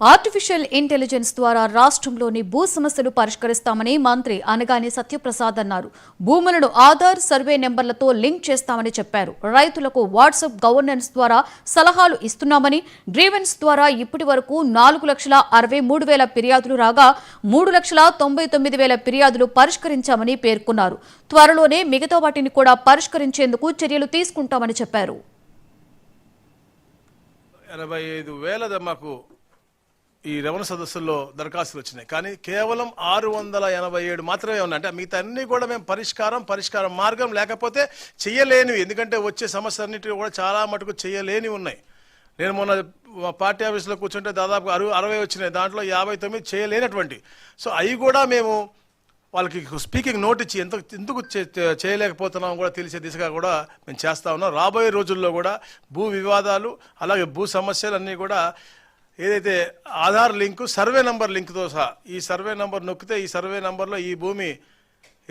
Artificial intelligence ద్వారా రాష్ట్రంలోని భూ సమస్యలు పరిష్కరిస్తామని మంత్రి అనగాని సత్యప్రసాద్ అన్నారు. భూములను ఆధార్ సర్వే నెంబర్లతో లింక్ చేస్తామని చెప్పారు. రైతులకు వాట్సాప్ గవర్నెన్స్ ద్వారా సలహాలు ఇస్తున్నామని, గ్రీవెన్స్ ద్వారా ఇప్పటి వరకు 4,63,000 ఫిర్యాదులు రాగా 3,99,000 ఫిర్యాదులు పరిష్కరించామని పేర్కొన్నారు. త్వరలోనే మిగతా వాటిని కూడా పరిష్కరించేందుకు చర్యలు తీసుకుంటామని చెప్పారు. 85,000 మాకు ఈ రెవెన్యూ సదస్సుల్లో దరఖాస్తులు వచ్చినాయి. కానీ కేవలం 687 మాత్రమే ఉన్నాయి. అంటే మిగతా అన్ని కూడా మేము పరిష్కార మార్గం లేకపోతే చేయలేనివి. ఎందుకంటే వచ్చే సమస్యలన్నిటికీ కూడా చాలా మటుకు చేయలేనివి ఉన్నాయి. నేను మొన్న పార్టీ ఆఫీస్లో కూర్చుంటే దాదాపు 60 వచ్చినాయి. దాంట్లో 59 చేయలేనటువంటి. సో అవి కూడా మేము వాళ్ళకి స్పీకింగ్ నోట్ ఇచ్చి ఎందుకు చేయలేకపోతున్నాం కూడా తెలిసే దిశగా కూడా మేము చేస్తా ఉన్నాం. రాబోయే రోజుల్లో కూడా భూ వివాదాలు అలాగే భూ సమస్యలు అన్నీ కూడా ఏదైతే ఆధార్ లింకు సర్వే నంబర్ లింక్తో సహా ఈ సర్వే నంబర్ నొక్కితే ఈ సర్వే నంబర్లో ఈ భూమి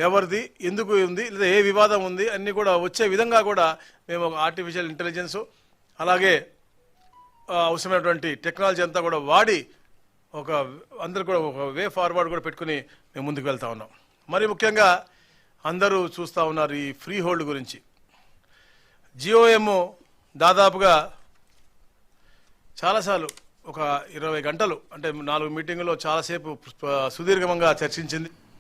ఎవరిది, ఎందుకు ఉంది, లేదా ఏ వివాదం ఉంది అన్నీ కూడా వచ్చే విధంగా కూడా మేము ఆర్టిఫిషియల్ ఇంటెలిజెన్స్ అలాగే అవసరమైనటువంటి టెక్నాలజీ అంతా కూడా వాడి అందరు కూడా ఒక వే ఫార్వర్డ్ కూడా పెట్టుకుని మేము ముందుకు వెళ్తా ఉన్నాం. మరి ముఖ్యంగా అందరూ చూస్తూ ఉన్నారు ఈ ఫ్రీ హోల్డ్ గురించి. జిఓఎం దాదాపుగా చాలాసార్లు ఒక 20 గంటలు అంటే 4 మీటింగుల్లో చాలాసేపు సుదీర్ఘంగా చర్చించింది.